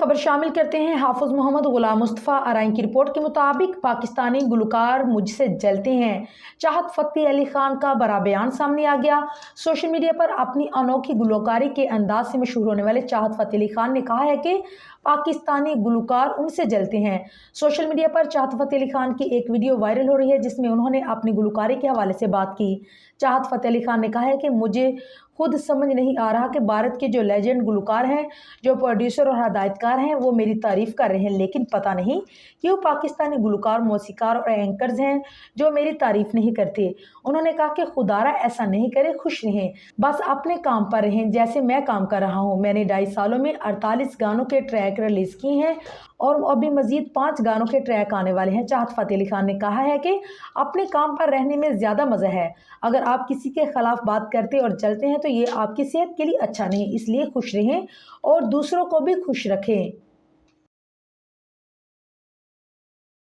खबर शामिल करते हैं। हाफिज मोहम्मद गुलाम मुस्तफ़ा अराइन की रिपोर्ट के मुताबिक पाकिस्तानी गुलकार मुझसे जलते हैं। चाहत फ़तेह अली खान का बड़ा बयान सामने आ गया। सोशल मीडिया पर अपनी अनोखी गुलकारी के अंदाज से मशहूर होने वाले चाहत फ़तेह अली खान ने कहा है कि पाकिस्तानी गुलकार उनसे जलते हैं। सोशल मीडिया पर चाहत फ़तेह अली खान की एक वीडियो वायरल हो रही है जिसमें उन्होंने अपनी गुलकारी के हवाले से बात की। चाहत फ़तेह अली खान ने कहा है कि मुझे खुद समझ नहीं आ रहा कि भारत के जो लेजेंड गुलकार हैं, जो प्रोड्यूसर और हदायतकार हैं, वो मेरी तारीफ़ कर रहे हैं, लेकिन पता नहीं क्यों पाकिस्तानी गुलकार, मौसीकार और एंकर्स हैं जो मेरी तारीफ़ नहीं करते। उन्होंने कहा कि खुदारा ऐसा नहीं करे, खुश रहें, बस अपने काम पर रहें जैसे मैं काम कर रहा हूँ। मैंने 2.5 सालों में 48 गानों के ट्रैक रिलीज़ किए हैं और अभी मज़ीद 5 गानों के ट्रैक आने वाले हैं। चाहत फ़तेह अली खान ने कहा है कि अपने काम पर रहने में ज़्यादा मज़ा है। अगर आप किसी के ख़िलाफ़ बात करते और चलते हैं तो ये आपकी सेहत के लिए अच्छा नहीं, इसलिए खुश रहें और दूसरों को भी खुश रखें।